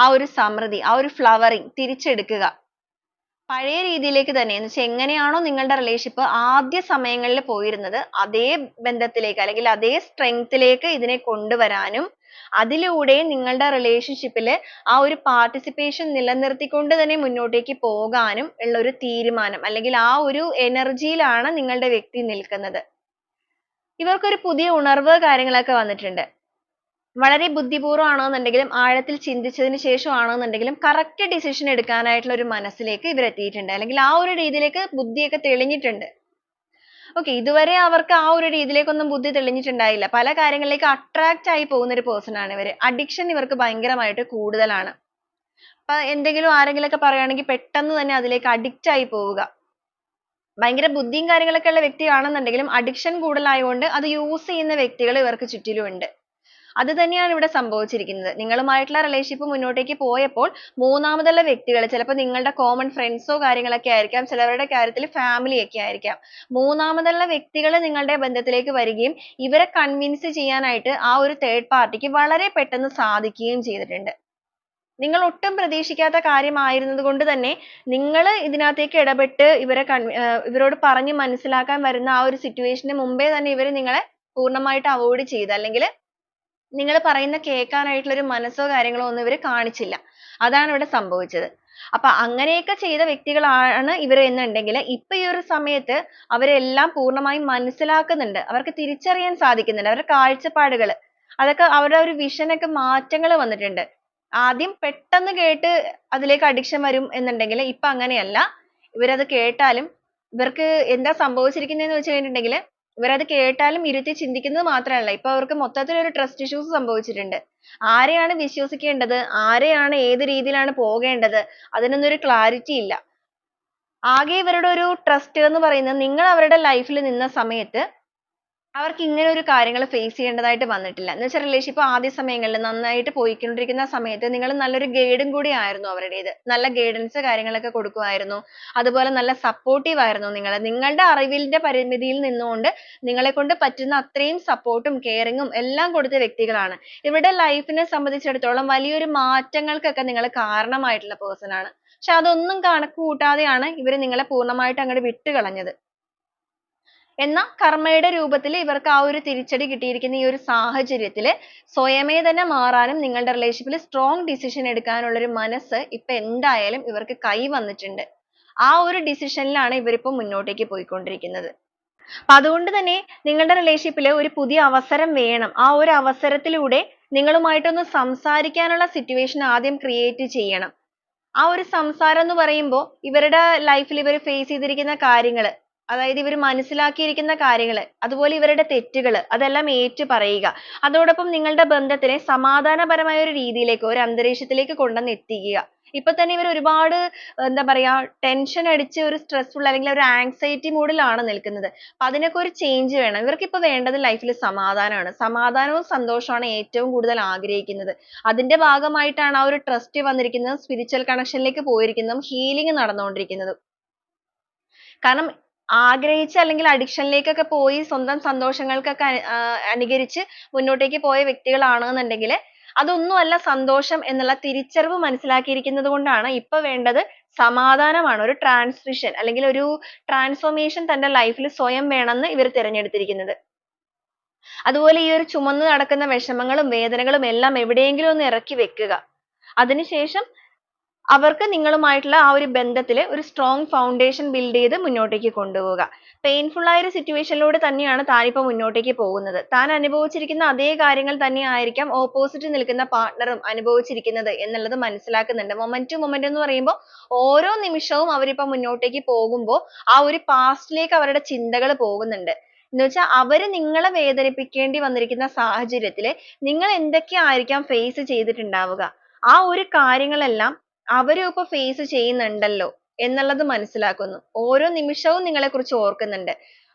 ആ ഒരു സമൃദ്ധി, ആ ഒരു ഫ്ലവറിംഗ് തിരിച്ചെടുക്കുക. പഴയ രീതിയിലേക്ക് തന്നെ, എന്ന് വെച്ചാൽ എങ്ങനെയാണോ നിങ്ങളുടെ റിലേഷൻഷിപ്പ് ആദ്യ സമയങ്ങളിൽ പോയിരുന്നത് അതേ ബന്ധത്തിലേക്ക് അല്ലെങ്കിൽ അതേ സ്ട്രെങ്ത്തിലേക്ക് ഇതിനെ കൊണ്ടുവരാനും അതിലൂടെ നിങ്ങളുടെ റിലേഷൻഷിപ്പിൽ ആ ഒരു പാർട്ടിസിപ്പേഷൻ നിലനിർത്തിക്കൊണ്ട് തന്നെ മുന്നോട്ടേക്ക് പോകാനും ഉള്ള ഒരു തീരുമാനം അല്ലെങ്കിൽ ആ ഒരു എനർജിയിലാണ് നിങ്ങളുടെ വ്യക്തി നിൽക്കുന്നത്. ഇവർക്കൊരു പുതിയ ഉണർവ് കാര്യങ്ങളൊക്കെ വന്നിട്ടുണ്ട്. വളരെ ബുദ്ധിപൂർവ്വം ആണെന്നുണ്ടെങ്കിലും ആഴത്തിൽ ചിന്തിച്ചതിന് ശേഷം ആണെന്നുണ്ടെങ്കിലും correct decision എടുക്കാനായിട്ടുള്ള ഒരു മനസ്സിലേക്ക് ഇവർ എത്തിയിട്ടുണ്ട്. അല്ലെങ്കിൽ ആ ഒരു രീതിയിലേക്ക് ബുദ്ധിയൊക്കെ തെളിഞ്ഞിട്ടുണ്ട്. okay ഇതുവരെ അവർക്ക് ആ ഒരു രീതിയിലേക്കൊന്നും ബുദ്ധി തെളിഞ്ഞിട്ടുണ്ടായില്ല. പല കാര്യങ്ങളിലേക്ക് attract ആയി പോകുന്ന ഒരു person ആണ് ഇവര്. addiction ഇവർക്ക് ഭയങ്കരമായിട്ട് കൂടുതലാണ്. അപ്പൊ എന്തെങ്കിലും ആരെങ്കിലുമൊക്കെ പറയുകയാണെങ്കിൽ പെട്ടെന്ന് തന്നെ അതിലേക്ക് addict ആയി പോവുക. ഭയങ്കര ബുദ്ധിയും കാര്യങ്ങളൊക്കെ ഉള്ള വ്യക്തിയാണെന്നുണ്ടെങ്കിലും addiction കൂടുതലായതുകൊണ്ട് അത് use ചെയ്യുന്ന വ്യക്തികൾ ഇവർക്ക് ചുറ്റിലും ഉണ്ട്. അത് തന്നെയാണ് ഇവിടെ സംഭവിച്ചിരിക്കുന്നത്. നിങ്ങളുമായിട്ടുള്ള റിലേഷൻഷിപ്പ് മുന്നോട്ടേക്ക് പോയപ്പോൾ മൂന്നാമതുള്ള വ്യക്തികൾ ചിലപ്പോൾ നിങ്ങളുടെ കോമൺ ഫ്രണ്ട്സോ കാര്യങ്ങളൊക്കെ ആയിരിക്കാം, ചിലവരുടെ കാര്യത്തിൽ ഫാമിലി ഒക്കെ ആയിരിക്കാം. മൂന്നാമതുള്ള വ്യക്തികൾ നിങ്ങളുടെ ബന്ധത്തിലേക്ക് വരികയും ഇവരെ കൺവിൻസ് ചെയ്യാനായിട്ട് ആ ഒരു തേർഡ് പാർട്ടിക്ക് വളരെ പെട്ടെന്ന് സാധിക്കുകയും ചെയ്തിട്ടുണ്ട്. നിങ്ങൾ ഒട്ടും പ്രതീക്ഷിക്കാത്ത കാര്യമായിരുന്നത് കൊണ്ട് തന്നെ നിങ്ങൾ ഇതിനകത്തേക്ക് ഇടപെട്ട് ഇവരോട് പറഞ്ഞ് മനസ്സിലാക്കാൻ വരുന്ന ആ ഒരു സിറ്റുവേഷന് മുമ്പേ തന്നെ ഇവർ നിങ്ങളെ പൂർണ്ണമായിട്ട് അവോയ്ഡ് ചെയ്ത് അല്ലെങ്കിൽ നിങ്ങൾ പറയുന്ന കേൾക്കാനായിട്ടുള്ള ഒരു മനസ്സോ കാര്യങ്ങളോ ഒന്നും ഇവർ കാണിച്ചില്ല. അതാണ് ഇവിടെ സംഭവിച്ചത്. അപ്പൊ അങ്ങനെയൊക്കെ ചെയ്ത വ്യക്തികളാണ് ഇവർ എന്നുണ്ടെങ്കിൽ ഇപ്പൊ ഈ ഒരു സമയത്ത് അവരെല്ലാം പൂർണ്ണമായും മനസ്സിലാക്കുന്നുണ്ട്. അവർക്ക് തിരിച്ചറിയാൻ സാധിക്കുന്നുണ്ട്. അവരുടെ കാഴ്ചപ്പാടുകൾ അതൊക്കെ അവരുടെ ഒരു വിഷനൊക്കെ മാറ്റങ്ങൾ വന്നിട്ടുണ്ട്. ആദ്യം പെട്ടെന്ന് കേട്ട് അതിലേക്ക് അഡിക്ഷൻ വരും എന്നുണ്ടെങ്കിൽ ഇപ്പൊ അങ്ങനെയല്ല. ഇവരത് കേട്ടാലും ഇവർക്ക് എന്താ സംഭവിച്ചിരിക്കുന്നതെന്ന് വെച്ച് കഴിഞ്ഞിട്ടുണ്ടെങ്കിൽ ഇവരത് കേട്ടാലും ഇരുത്തി ചിന്തിക്കുന്നത് മാത്രമല്ല, ഇപ്പൊ അവർക്ക് മൊത്തത്തിൽ ഒരു ട്രസ്റ്റ് ഇഷ്യൂസ് സംഭവിച്ചിട്ടുണ്ട്. ആരെയാണ് വിശ്വസിക്കേണ്ടത്, ആരെയാണ് ഏത് രീതിയിലാണ് പോകേണ്ടത്, അതിനൊന്നും ഒരു ക്ലാരിറ്റി ഇല്ല. ആകെ ഇവരുടെ ഒരു ട്രസ്റ്റ് എന്ന് പറയുന്നത് നിങ്ങൾ അവരുടെ ലൈഫിൽ നിന്ന സമയത്ത് അവർക്ക് ഇങ്ങനെ ഒരു കാര്യങ്ങൾ ഫേസ് ചെയ്യേണ്ടതായിട്ട് വന്നിട്ടില്ല. എന്ന് വെച്ചാൽ റിലേഷൻഷിപ്പ് ആദ്യ സമയങ്ങളിൽ നന്നായിട്ട് പോയിക്കൊണ്ടിരിക്കുന്ന സമയത്ത് നിങ്ങൾ നല്ലൊരു ഗൈഡും കൂടി ആയിരുന്നു അവരുടേത്. നല്ല ഗൈഡൻസ് കാര്യങ്ങളൊക്കെ കൊടുക്കുമായിരുന്നു. അതുപോലെ നല്ല സപ്പോർട്ടീവ് ആയിരുന്നു നിങ്ങൾ. നിങ്ങളുടെ അറിവിന്റെ പരിമിതിയിൽ നിന്നുകൊണ്ട് നിങ്ങളെ കൊണ്ട് പറ്റുന്ന അത്രയും സപ്പോർട്ടും കെയറിങ്ങും എല്ലാം കൊടുത്ത വ്യക്തികളാണ്. ഇവരുടെ ലൈഫിനെ സംബന്ധിച്ചിടത്തോളം വലിയൊരു മാറ്റങ്ങൾക്കൊക്കെ നിങ്ങൾ കാരണമായിട്ടുള്ള പേഴ്സൺ ആണ്. പക്ഷെ അതൊന്നും കണക്ക് കൂട്ടാതെയാണ് ഇവർ നിങ്ങളെ പൂർണ്ണമായിട്ട് അങ്ങോട്ട് വിട്ടുകളഞ്ഞത്. എന്നാൽ കർമ്മയുടെ രൂപത്തിൽ ഇവർക്ക് ആ ഒരു തിരിച്ചടി കിട്ടിയിരിക്കുന്ന ഈ ഒരു സാഹചര്യത്തിൽ സ്വയമേ തന്നെ മാറാനും നിങ്ങളുടെ റിലേഷൻഷിപ്പിൽ സ്ട്രോങ് ഡിസിഷൻ എടുക്കാനുള്ള ഒരു മനസ്സ് ഇപ്പൊ എന്തായാലും ഇവർക്ക് കൈ വന്നിട്ടുണ്ട്. ആ ഒരു ഡിസിഷനിലാണ് ഇവരിപ്പോ മുന്നോട്ടേക്ക് പോയിക്കൊണ്ടിരിക്കുന്നത്. അപ്പൊ അതുകൊണ്ട് തന്നെ നിങ്ങളുടെ റിലേഷൻഷിപ്പിൽ ഒരു പുതിയ അവസരം വേണം. ആ ഒരു അവസരത്തിലൂടെ നിങ്ങളുമായിട്ടൊന്ന് സംസാരിക്കാനുള്ള സിറ്റുവേഷൻ ആദ്യം ക്രിയേറ്റ് ചെയ്യണം. ആ ഒരു സംസാരം എന്ന് പറയുമ്പോൾ ഇവരുടെ ലൈഫിൽ ഇവർ ഫേസ് ചെയ്തിരിക്കുന്ന കാര്യങ്ങൾ, അതായത് ഇവർ മനസ്സിലാക്കിയിരിക്കുന്ന കാര്യങ്ങൾ, അതുപോലെ ഇവരുടെ തെറ്റുകൾ അതെല്ലാം ഏറ്റു പറയുക. അതോടൊപ്പം നിങ്ങളുടെ ബന്ധത്തിനെ സമാധാനപരമായ ഒരു രീതിയിലേക്ക്, ഒരു അന്തരീക്ഷത്തിലേക്ക് കൊണ്ടുവന്ന് എത്തിക്കുക. ഇപ്പൊ തന്നെ ഇവർ ഒരുപാട് എന്താ പറയാ ടെൻഷൻ അടിച്ച് ഒരു സ്ട്രെസ്ഫുൾ അല്ലെങ്കിൽ ഒരു ആങ്സൈറ്റി മൂഡിലാണ് നിൽക്കുന്നത്. അപ്പൊ അതിനൊക്കെ ഒരു ചേഞ്ച് വേണം. ഇവർക്ക് ഇപ്പൊ വേണ്ടത് ലൈഫിൽ സമാധാനമാണ്. സമാധാനവും സന്തോഷമാണ് ഏറ്റവും കൂടുതൽ ആഗ്രഹിക്കുന്നത്. അതിന്റെ ഭാഗമായിട്ടാണ് ആ ഒരു ട്രസ്റ്റ് വന്നിരിക്കുന്നതും സ്പിരിച്വൽ കണക്ഷനിലേക്ക് പോയിരിക്കുന്നതും ഹീലിംഗ് നടന്നുകൊണ്ടിരിക്കുന്നതും. കാരണം ആഗ്രഹിച്ച് അല്ലെങ്കിൽ അഡിക്ഷനിലേക്കൊക്കെ പോയി സ്വന്തം സന്തോഷങ്ങൾക്കൊക്കെ അനുകരിച്ച് മുന്നോട്ടേക്ക് പോയ വ്യക്തികളാണെന്നുണ്ടെങ്കിൽ അതൊന്നുമല്ല സന്തോഷം എന്നുള്ള തിരിച്ചറിവ് മനസ്സിലാക്കിയിരിക്കുന്നത് കൊണ്ടാണ് ഇപ്പൊ വേണ്ടത് സമാധാനമാണ്. ഒരു ട്രാൻസിഷൻ അല്ലെങ്കിൽ ഒരു ട്രാൻസ്ഫോർമേഷൻ തന്റെ ലൈഫിൽ സ്വയം വേണമെന്ന് ഇവർ തിരഞ്ഞെടുത്തിരിക്കുന്നത്. അതുപോലെ ഈ ഒരു ചുമന്ന് നടക്കുന്ന വിഷമങ്ങളും വേദനകളും എല്ലാം എവിടെയെങ്കിലും ഒന്ന് ഇറക്കി വെക്കുക. അതിനുശേഷം അവർക്ക് നിങ്ങളുമായിട്ടുള്ള ആ ഒരു ബന്ധത്തിൽ ഒരു സ്ട്രോങ് ഫൗണ്ടേഷൻ ബിൽഡ് ചെയ്ത് മുന്നോട്ടേക്ക് കൊണ്ടുപോവുക. പെയിൻഫുൾ ആയ ഒരു സിറ്റുവേഷനിലൂടെ തന്നെയാണ് താനിപ്പോ മുന്നോട്ടേക്ക് പോകുന്നത്. താൻ അനുഭവിച്ചിരിക്കുന്ന അതേ കാര്യങ്ങൾ തന്നെ ആയിരിക്കാം ഓപ്പോസിറ്റ് നിൽക്കുന്ന പാർട്ണറും അനുഭവിച്ചിരിക്കുന്നത് എന്നുള്ളത് മനസ്സിലാക്കുന്നുണ്ട്. മൊമെന്റ് ടു മൊമെന്റ് എന്ന് പറയുമ്പോൾ ഓരോ നിമിഷവും അവരിപ്പോ മുന്നോട്ടേക്ക് പോകുമ്പോൾ ആ ഒരു പാസ്റ്റിലേക്ക് അവരുടെ ചിന്തകൾ പോകുന്നുണ്ട്. എന്ന് വെച്ചാൽ അവര് നിങ്ങളെ വേദനിപ്പിക്കേണ്ടി വന്നിരിക്കുന്ന സാഹചര്യത്തിൽ നിങ്ങൾ എന്തൊക്കെ ആയിരിക്കാം ഫേസ് ചെയ്തിട്ടുണ്ടാവുക, ആ ഒരു കാര്യങ്ങളെല്ലാം അവരും ഇപ്പൊ ഫേസ് ചെയ്യുന്നുണ്ടല്ലോ എന്നുള്ളത് മനസ്സിലാക്കുന്നു. ഓരോ നിമിഷവും നിങ്ങളെ കുറിച്ച് ഓർക്കുന്നുണ്ട്.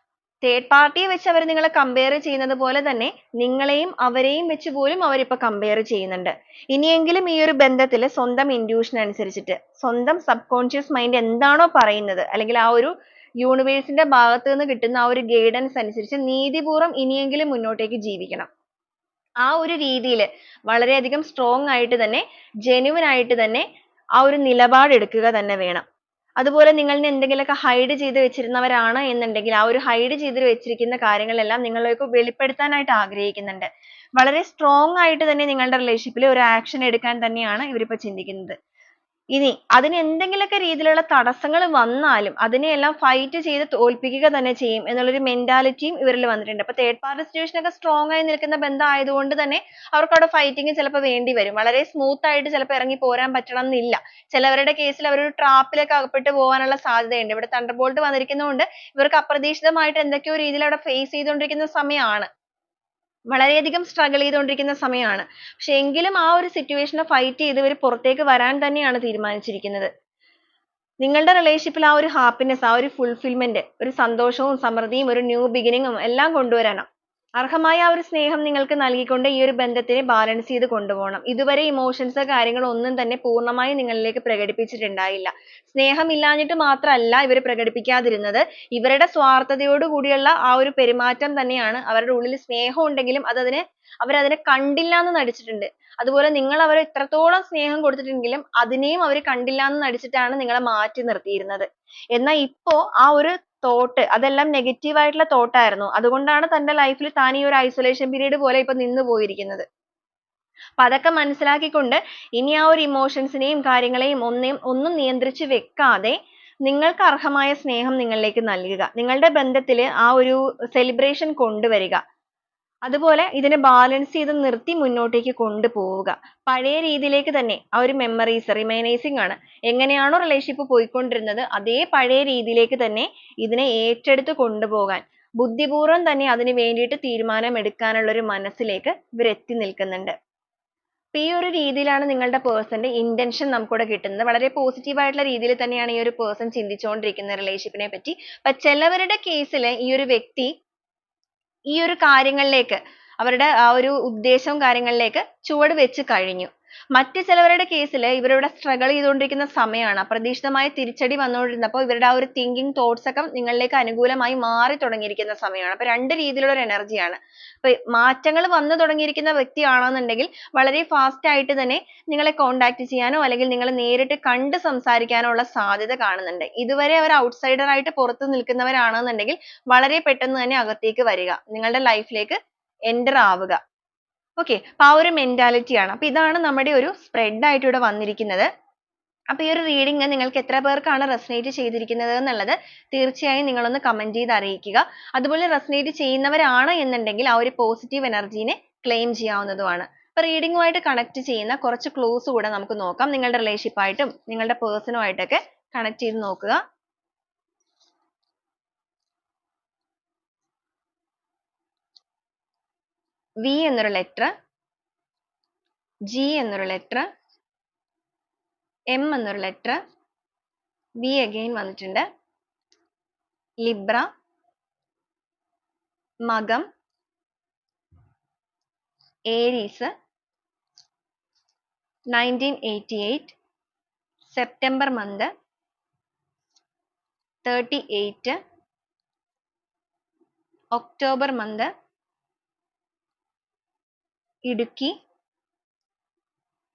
തേർഡ് പാർട്ടിയെ വെച്ച് അവർ നിങ്ങളെ കമ്പയർ ചെയ്യുന്നത് പോലെ തന്നെ നിങ്ങളെയും അവരെയും വെച്ച് പോലും അവരിപ്പോ കമ്പയർ ചെയ്യുന്നുണ്ട്. ഇനിയെങ്കിലും ഈ ഒരു ബന്ധത്തിൽ സ്വന്തം ഇൻറ്റ്യൂഷൻ അനുസരിച്ചിട്ട് സ്വന്തം സബ് കോൺഷ്യസ് മൈൻഡ് എന്താണോ പറയുന്നത് അല്ലെങ്കിൽ ആ ഒരു യൂണിവേഴ്സിന്റെ ഭാഗത്ത് നിന്ന് കിട്ടുന്ന ആ ഒരു ഗൈഡൻസ് അനുസരിച്ച് നീതിപൂർവ്വം ഇനിയെങ്കിലും മുന്നോട്ടേക്ക് ജീവിക്കണം. ആ ഒരു രീതിയിൽ വളരെയധികം സ്ട്രോങ് ആയിട്ട് തന്നെ ജെന്യുവൻ ആയിട്ട് തന്നെ ആ ഒരു നിലപാട് എടുക്കുക തന്നെ വേണം. അതുപോലെ നിങ്ങളിൽ എന്തെങ്കിലുമൊക്കെ ഹൈഡ് ചെയ്ത് വെച്ചിരുന്നവരാണ് എന്നുണ്ടെങ്കിൽ ആ ഒരു ഹൈഡ് ചെയ്ത് വെച്ചിരിക്കുന്ന കാര്യങ്ങളെല്ലാം നിങ്ങളിലേക്ക് വെളിപ്പെടുത്താനായിട്ട് ആഗ്രഹിക്കുന്നുണ്ട്. വളരെ സ്ട്രോങ് ആയിട്ട് തന്നെ നിങ്ങളുടെ റിലേഷൻഷിപ്പിൽ ഒരു ആക്ഷൻ എടുക്കാൻ തന്നെയാണ് ഇവരിപ്പോ ചിന്തിക്കുന്നത്. ഇനി അതിന് എന്തെങ്കിലുമൊക്കെ രീതിയിലുള്ള തടസ്സങ്ങൾ വന്നാലും അതിനെയെല്ലാം ഫൈറ്റ് ചെയ്ത് തോൽപ്പിക്കുക തന്നെ ചെയ്യും എന്നുള്ളൊരു മെന്റാലിറ്റിയും ഇവരിൽ വന്നിട്ടുണ്ട്. അപ്പൊ തേർഡ് പാർട്ടി സിറ്റുവേഷൻ ഒക്കെ സ്ട്രോങ് ആയി നിൽക്കുന്ന ബന്ധം ആയതുകൊണ്ട് തന്നെ അവർക്ക് അവിടെ ഫൈറ്റിംഗ് ചിലപ്പോൾ വേണ്ടി വരും. വളരെ സ്മൂത്ത് ആയിട്ട് ചിലപ്പോൾ ഇറങ്ങി പോരാൻ പറ്റണം എന്നില്ല. ചിലവരുടെ കേസിൽ അവർ ഒരു ട്രാപ്പിലൊക്കെ അകപ്പെട്ട് പോകാനുള്ള സാധ്യതയുണ്ട്. ഇവിടെ തണ്ടർബോൾട്ട് വന്നിരിക്കുന്നതുകൊണ്ട് ഇവർക്ക് അപ്രതീക്ഷിതമായിട്ട് എന്തൊക്കെയോ രീതിയിൽ അവിടെ ഫേസ് ചെയ്തുകൊണ്ടിരിക്കുന്ന സമയമാണ്. വളരെയധികം സ്ട്രഗിൾ ചെയ്തുകൊണ്ടിരിക്കുന്ന സമയമാണ്. പക്ഷെ എങ്കിലും ആ ഒരു സിറ്റുവേഷനെ ഫൈറ്റ് ചെയ്ത് ഇവർ പുറത്തേക്ക് വരാൻ തന്നെയാണ് തീരുമാനിച്ചിരിക്കുന്നത്. നിങ്ങളുടെ റിലേഷൻഷിപ്പിൽ ആ ഒരു ഹാപ്പിനെസ്, ആ ഒരു ഫുൾഫിൽമെന്റ്, ഒരു സന്തോഷവും സമൃദ്ധിയും ഒരു ന്യൂ ബിഗിനിങ്ങും എല്ലാം കൊണ്ടുവരണം. അർഹമായ ആ ഒരു സ്നേഹം നിങ്ങൾക്ക് നൽകിക്കൊണ്ട് ഈ ഒരു ബന്ധത്തിനെ ബാലൻസ് ചെയ്ത് കൊണ്ടുപോകണം. ഇതുവരെ ഇമോഷൻസ് കാര്യങ്ങൾ ഒന്നും തന്നെ പൂർണ്ണമായി നിങ്ങളിലേക്ക് പ്രകടിപ്പിച്ചിട്ടുണ്ടായില്ല. സ്നേഹമില്ലാഞ്ഞിട്ട് മാത്രമല്ല ഇവർ പ്രകടിപ്പിക്കാതിരുന്നത്, ഇവരുടെ സ്വാർത്ഥതയോട് കൂടിയുള്ള ആ ഒരു പെരുമാറ്റം തന്നെയാണ്. അവരുടെ ഉള്ളിൽ സ്നേഹം ഉണ്ടെങ്കിലും അവരതിനെ കണ്ടില്ല എന്ന് നടിച്ചിട്ടുണ്ട്. അതുപോലെ നിങ്ങൾ അവരെ ഇത്രത്തോളം സ്നേഹം കൊടുത്തിട്ടുണ്ടെങ്കിലും അതിനെയും അവർ കണ്ടില്ല എന്ന് നടിച്ചിട്ടാണ് നിങ്ങളെ മാറ്റി നിർത്തിയിരുന്നത്. എന്നാൽ ഇപ്പോ ആ ഒരു തോട്ട് അതെല്ലാം നെഗറ്റീവ് ആയിട്ടുള്ള തോട്ടായിരുന്നു. അതുകൊണ്ടാണ് തന്റെ ലൈഫിൽ താൻ ഈ ഒരു ഐസൊലേഷൻ പീരീഡ് പോലെ ഇപ്പൊ നിന്ന് പോയിരിക്കുന്നത്. അപ്പൊ അതൊക്കെ മനസ്സിലാക്കിക്കൊണ്ട് ഇനി ആ ഒരു ഇമോഷൻസിനെയും കാര്യങ്ങളെയും ഒന്നും നിയന്ത്രിച്ച് വെക്കാതെ നിങ്ങൾക്ക് അർഹമായ സ്നേഹം നിങ്ങളിലേക്ക് നൽകുക. നിങ്ങളുടെ ബന്ധത്തിൽ ആ ഒരു സെലിബ്രേഷൻ കൊണ്ടുവരിക. അതുപോലെ ഇതിനെ ബാലൻസ് ചെയ്ത് നിർത്തി മുന്നോട്ടേക്ക് കൊണ്ടുപോവുക. പഴയ രീതിയിലേക്ക് തന്നെ ആ ഒരു മെമ്മറീസ് റിമൈനൈസിങ് ആണ്. എങ്ങനെയാണോ റിലേഷൻഷിപ്പ് പോയിക്കൊണ്ടിരുന്നത് അതേ പഴയ രീതിയിലേക്ക് തന്നെ ഇതിനെ ഏറ്റെടുത്ത് കൊണ്ടുപോകാൻ ബുദ്ധിപൂർവ്വം തന്നെ അതിന് വേണ്ടിയിട്ട് തീരുമാനം എടുക്കാനുള്ള ഒരു മനസ്സിലേക്ക് ഇവർ എത്തി നിൽക്കുന്നുണ്ട്. അപ്പൊ ഈ ഒരു രീതിയിലാണ് നിങ്ങളുടെ പേഴ്സന്റെ ഇന്റൻഷൻ നമുക്കിവിടെ കിട്ടുന്നത്. വളരെ പോസിറ്റീവ് ആയിട്ടുള്ള രീതിയിൽ തന്നെയാണ് ഈ ഒരു പേഴ്സൺ ചിന്തിച്ചുകൊണ്ടിരിക്കുന്നത് റിലേഷൻഷിപ്പിനെ പറ്റി. അപ്പൊ ചിലവരുടെ കേസിൽ ഈ ഒരു വ്യക്തി ഈ ഒരു കാര്യങ്ങളിലേക്ക് അവരുടെ ആ ഒരു ഉദ്ദേശവും കാര്യങ്ങളിലേക്ക് ചുവട് വെച്ച് കഴിഞ്ഞു. മറ്റു ചിലവരുടെ കേസിൽ ഇവരിവിടെ സ്ട്രഗിൾ ചെയ്തുകൊണ്ടിരിക്കുന്ന സമയമാണ്. അപ്രതീക്ഷിതമായ തിരിച്ചടി വന്നുകൊണ്ടിരുന്നപ്പോൾ ഇവരുടെ ആ ഒരു തിങ്കിങ് തോട്ട്സ് ഒക്കെ നിങ്ങളിലേക്ക് അനുകൂലമായി മാറി തുടങ്ങിയിരിക്കുന്ന സമയമാണ്. അപ്പൊ രണ്ട് രീതിയിലുള്ള ഒരു എനർജിയാണ്. അപ്പൊ മാറ്റങ്ങൾ വന്നു തുടങ്ങിയിരിക്കുന്ന വ്യക്തിയാണെന്നുണ്ടെങ്കിൽ വളരെ ഫാസ്റ്റ് ആയിട്ട് തന്നെ നിങ്ങളെ കോണ്ടാക്ട് ചെയ്യാനോ അല്ലെങ്കിൽ നിങ്ങളെ നേരിട്ട് കണ്ട് സംസാരിക്കാനോ ഉള്ള സാധ്യത കാണുന്നുണ്ട്. ഇതുവരെ അവർ ഔട്ട്സൈഡർ ആയിട്ട് പുറത്ത് നിൽക്കുന്നവരാണെന്നുണ്ടെങ്കിൽ വളരെ പെട്ടെന്ന് തന്നെ അകത്തേക്ക് വരിക, നിങ്ങളുടെ ലൈഫിലേക്ക് എൻ്റർ ആവുക. ഓക്കെ, അപ്പൊ ആ ഒരു മെന്റാലിറ്റി ആണ്. അപ്പൊ ഇതാണ് നമ്മുടെ ഒരു സ്പ്രെഡ് ആയിട്ട് ഇവിടെ വന്നിരിക്കുന്നത്. അപ്പൊ ഈ ഒരു റീഡിംഗ് നിങ്ങൾക്ക് എത്ര പേർക്കാണ് റെസനേറ്റ് ചെയ്തിരിക്കുന്നത് എന്നുള്ളത് തീർച്ചയായും നിങ്ങളൊന്ന് കമന്റ് ചെയ്ത് അറിയിക്കുക. അതുപോലെ റെസനേറ്റ് ചെയ്യുന്നവരാണ് എന്നുണ്ടെങ്കിൽ ആ ഒരു പോസിറ്റീവ് എനർജീനെ ക്ലെയിം ചെയ്യാവുന്നതുമാണ്. അപ്പൊ റീഡിങ്ങുമായിട്ട് കണക്ട് ചെയ്യുന്ന കുറച്ച് ക്ലൂസ് കൂടെ നമുക്ക് നോക്കാം. നിങ്ങളുടെ റിലേഷൻഷിപ്പ് ആയിട്ടും നിങ്ങളുടെ പേഴ്സണുമായിട്ടൊക്കെ കണക്ട് ചെയ്ത് നോക്കുക. വി എന്നൊരു ലെറ്റർ, ജി എന്നൊരു ലെറ്റർ, എം എന്നൊരു ലെറ്റർ, വി അഗെയിൻ വന്നിട്ടുണ്ട്, ലിബ്ര, മകം, Aries, 1988 September month, 38 October month, Idukki,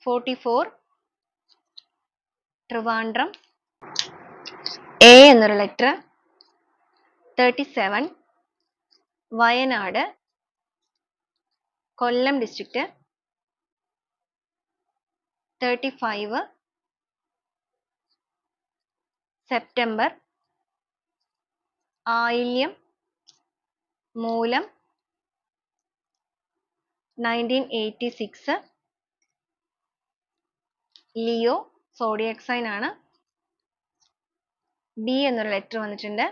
44 Trivandrum, A എന്നൊരു ലെറ്റർ, 37 വയനാട്, കൊല്ലം ഡിസ്ട്രിക്റ്റ്, 35 സെപ്റ്റംബർ, ആയില്യം, മൂലം, 1986 ലിയോ സോഡിയക് സൈൻ ആണ്. ബി എന്നൊരു ലെറ്റർ വന്നിട്ടുണ്ട്,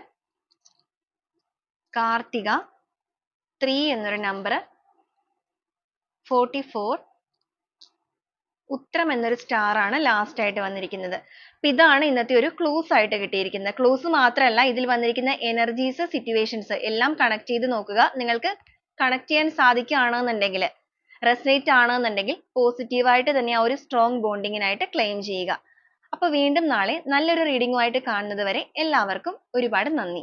കാർത്തിക, 3 എന്നൊരു നമ്പർ, 44 ഉത്രം എന്നൊരു സ്റ്റാർ ആണ് ലാസ്റ്റ് ആയിട്ട് വന്നിരിക്കുന്നത്. അപ്പൊ ഇതാണ് ഇന്നത്തെ ഒരു ക്ലൂസ് ആയിട്ട് കിട്ടിയിരിക്കുന്നത്. ക്ലൂസ് മാത്രമല്ല ഇതിൽ വന്നിരിക്കുന്ന എനർജീസ്, സിറ്റുവേഷൻസ് എല്ലാം കണക്ട് ചെയ്ത് നോക്കുക. നിങ്ങൾക്ക് കണക്ട് ചെയ്യാൻ സാധിക്കുകയാണെന്നുണ്ടെങ്കിൽ, റെസനേറ്റ് ആണെന്നുണ്ടെങ്കിൽ പോസിറ്റീവായിട്ട് തന്നെ ആ ഒരു സ്ട്രോങ് ബോണ്ടിങ്ങിനായിട്ട് ക്ലെയിം ചെയ്യുക. അപ്പൊ വീണ്ടും നാളെ നല്ലൊരു റീഡിങ്ങുമായിട്ട് കാണുന്നത് വരെ എല്ലാവർക്കും ഒരുപാട് നന്ദി.